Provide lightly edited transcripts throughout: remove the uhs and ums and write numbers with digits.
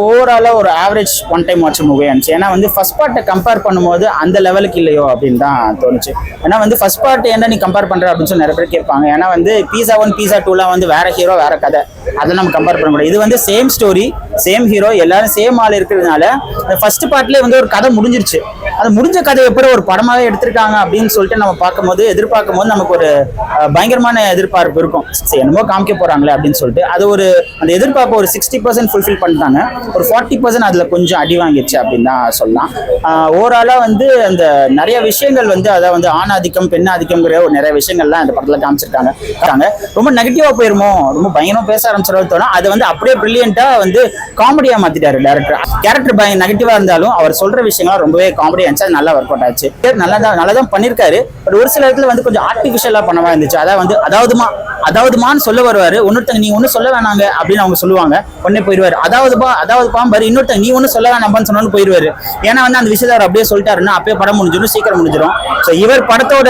ஓவராலா ஒரு average one time watch movie இருந்துச்சு. ஏன்னா வந்து ஃபர்ஸ்ட் பார்ட்டை கம்பேர் பண்ணும்போது அந்த லெவலுக்கு இல்லையோ அப்படின்னு தான் தோணுச்சு. ஏன்னா வந்து ஃபர்ஸ்ட் பார்ட் என்ன நீ கம்பேர் பண்ற அப்படின்னு சொல்லி நிறைய பேர் கேட்பாங்க. ஏன்னா வந்து பீஸா 1 பீஸா 2லாம் வந்து வேற ஹீரோ வேற கதை, அதை நம்ம கம்பேர் பண்ண முடியாது. இது வந்து சேம் ஸ்டோரி, சேம் ஹீரோ, எல்லாரும் சேம் ஆள் இருக்கிறதுனால ஃபர்ஸ்ட் பார்ட்லேயே வந்து ஒரு கதை முடிஞ்சிருச்சு. அது முடிஞ்ச கதை எப்படி ஒரு படமாவே எடுத்திருக்காங்க அப்படின்னு சொல்லிட்டு நம்ம பார்க்கும்போது எதிர்பார்க்கும் போது நமக்கு ஒரு பயங்கரமான எதிர்பார்ப்பு இருக்கும். என்னமோ காமிக்க போறாங்களே அப்படின்னு சொல்லிட்டு அது ஒரு அந்த எதிர்பார்ப்பு ஒரு 60% ஃபுல்ஃபில் பண்ணிட்டாங்க. ஒரு 40% அதுல கொஞ்சம் அடி வாங்கிடுச்சு அப்படின்னு தான் சொல்லலாம். ஓவராலா வந்து அந்த நிறைய விஷயங்கள் வந்து அதாவது வந்து ஆணாதிக்கம் பெண்ணாதிக்கம்ங்கிற ஒரு நிறைய விஷயங்கள்லாம் இந்த படத்துல காமிச்சிருக்காங்க. ரொம்ப நெகட்டிவா போயிருமோ, ரொம்ப பயங்கரம் பேச ஆரம்பிச்சிடும் தோணும். அதை வந்து அப்படியே பிரில்லியண்டா வந்து காமெடியா மாத்திட்டாரு டேரக்டர். கேரக்டர் பயங்கர நெகட்டிவா இருந்தாலும் அவர் சொல்ற விஷயங்கள் ரொம்பவே காமெடியா இருந்துச்சு. நல்லா ஒர்க் அவுட் ஆச்சு. நல்லதான் பண்ணிருக்காரு. பட் ஒரு சில இடத்துல வந்து கொஞ்சம் ஆர்டிபிஷியலா பண்ணவா இருந்துச்சு. அதாவது வந்து அதாவதுமான்னு சொல்ல வருவாரு, இன்னொருத்தங்க நீ ஒன்னும் சொல்ல வேணாங்க அப்படின்னு அவங்க சொல்லுவாங்க, உடனே போயிடுவாரு. அதாவது பாம்பாரு, இன்னொருத்தங்க நீ ஒன்னும் சொல்ல வேணாம்பான்னு சொன்னு போயிடுவாரு. ஏன்னா வந்து அந்த விஷயத்தை அவர் அப்படியே சொல்லிட்டாருன்னா அப்பயே படம் முடிஞ்சிடும், சீக்கிரம் முடிஞ்சிடும். ஸோ இவர் படத்தோட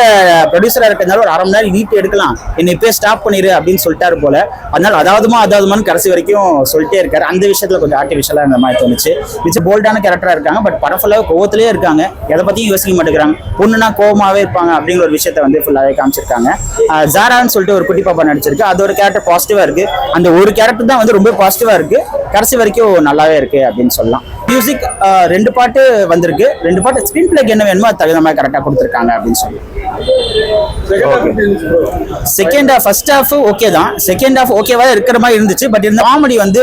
ப்ரொடியூசரா இருக்கிறதுனால ஒரு 1/2 மணி நேரம் நீட்டு எடுக்கலாம், என்னை இப்பயே ஸ்டாப் பண்ணிரு அப்படின்னு சொல்லிட்டாரு போல. அதனால அதாவதுமான்னு கடைசி வரைக்கும் சொல்லிட்டே இருக்காரு. அந்த விஷயத்துல கொஞ்சம் ஆர்டிபிஷியலா இருந்த மாதிரி தோணுச்சு. மிச்சம் போல்டான கேரக்டரா இருக்காங்க, பட் படம் ஃபுல்லாக கோவத்திலே இருக்காங்க, எதை பத்தியும் யோசிக்க மாட்டேங்கிறாங்க. பொண்ணுனா கோவமாவே இருப்பாங்க அப்படிங்கிற ஒரு விஷயத்த வந்து ஃபுல்லாவே காமிச்சிருக்காங்க. ஜாரான்னு சொல்லிட்டு ஒரு குட்டி பாப்பா நடிச்சிருக்கு. அதோட கேரக்டர் பாசிட்டிவா இருக்கு. அந்த ஒரு கேரக்டர் தான் வந்து ரொம்ப பாசிட்டிவா இருக்கு. கடைசி வரைக்கும் நல்லாவே இருக்கு அப்படின்னு சொல்லலாம். மியூசிக் 2 பாட்டு வந்திருக்கு. 2 பாட்டு ஸ்கிரீன் பிளேக்கு என்ன வேணுமோ அது தகுந்த மாதிரி கரெக்டாக கொடுத்துருக்காங்க அப்படின்னு சொல்லி. Second half first half okay தான். செகண்ட் ஹாஃப் ஓகேவா இருக்கிற மாதிரி இருந்துச்சு. பட் இந்த காமெடி வந்து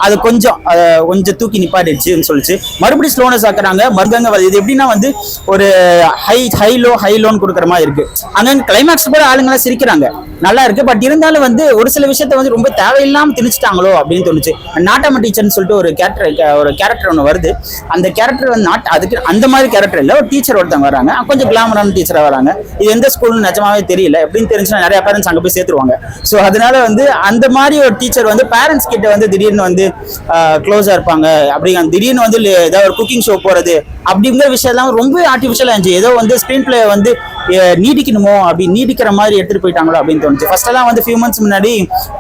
அது கொஞ்சம் தூக்கி நிப்பாட்டிடுச்சுன்னு சொல்லிச்சு. மறுபடியும் ஸ்லோனஸ் ஆக்குறாங்க. மருதங்க இது எப்படின்னா வந்து ஒரு ஹை லோன்னு கொடுக்குற மாதிரி இருக்கு. அங்க கிளைமேக்ஸ் கூட ஆளுங்கெல்லாம் சிரிக்கிறாங்க, நல்லா இருக்கு. பட் இருந்தாலும் வந்து ஒரு சில விஷயத்த வந்து ரொம்ப தேவையில்லாம திணிச்சிட்டாங்களோ அப்படின்னு தோணுச்சு. நாட்டாம டீச்சர்னு சொல்லிட்டு ஒரு கேரக்டர் ஒன்று வருது. அந்த கேரக்டர் வந்து அதுக்கு அந்த மாதிரி கேரக்டர் இல்லை, ஒரு டீச்சர் ஒருத்தவங்க வராங்க, கொஞ்சம் கிளாமரான டீச்சரா வராங்க. இது எந்த ஸ்கூல்னு நிஜமாவே தெரியல. எப்படின்னு தெரிஞ்சுன்னா நிறைய பேரண்ட்ஸ் அங்கே போய் சேர்த்துருவாங்க. ஸோ அதனால வந்து அந்த மாதிரி ஒரு டீச்சர் வந்து பேரண்ட்ஸ் கிட்ட வந்து திடீர்னு வந்து க்ளோஸா இருப்பாங்க. அப்படி திடீர்னு வந்து ஏதாவது ஒரு குக்கிங் ஷோ போறது அப்படிங்கிற விஷயம் எல்லாம் ரொம்ப ஆர்டிஃபிஷியலா இருந்துச்சு. ஏதோ வந்து ஸ்கிரீன் பிளே வந்து நீடிக்கணுமோ அப்படி நீடிக்கிற மாதிரி எடுத்துட்டு போயிட்டாங்களோ அப்படின்னு தோணுச்சு. ஃபர்ஸ்ட் எல்லாம் வந்து ஃபியூ மந்த்ஸ் முன்னாடி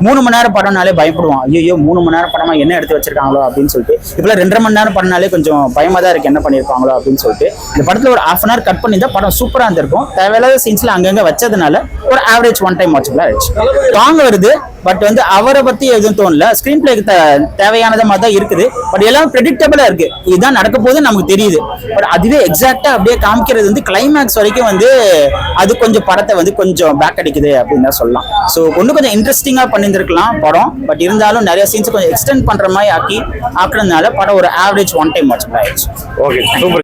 3 மணி நேரம் படம்னாலே பயப்படுவான். ஐயோ 3 மணி நேரம் படமா என்ன எடுத்து வச்சிருக்காங்களோ அப்படின்னு சொல்லிட்டு. இப்பெல்லாம் 2.5 மணி நேரம் படம்னாலே கொஞ்சம் பயமா தான் இருக்கு, என்ன பண்ணிருப்பாங்களோ அப்படின்னு சொல்லிட்டு. இந்த படத்துல ஒரு 1/2 hour கட் பண்ணி தான் படம் சூப்பரா இருந்திருக்கும். தேவையில்லாத சீன்ஸ்ல அங்கங்க வச்சதுனால ஒரு ஆவரேஜ் ஒன் டைம் வாட்சபிளா ஆயிடுச்சு. சாங் வருது, பட் வந்து அவரை பத்தி எதுவும் தோணல. ஸ்கிரீன் பிளேக்கு தேவையானதை மாதிரி தான் இருக்குது. பட் எல்லாம் ப்ரெடிக்டபிளா இருக்கு. இதுதான் நடக்க போது நமக்கு தெரியுது. பட் அதுவே எக்ஸாக்டா அப்படியே காமிக்கிறது வந்து கிளைமேக்ஸ் வரைக்கும் வந்து அது கொஞ்சம் படத்தை வந்து கொஞ்சம் பேக் அடிக்குது அப்படின்னு தான் சொல்லலாம். ஸோ கொஞ்சம் இன்ட்ரெஸ்டிங்கா பண்ணியிருந்திருக்கலாம் படம். பட் இருந்தாலும் நிறைய சீன்ஸ் கொஞ்சம் எக்ஸ்டெண்ட் பண்ற மாதிரி ஆக்குறதுனால படம் ஒரு ஆவரேஜ் ஒன் டைம் வாட்ச் ஆயிடுச்சு. Okay, super.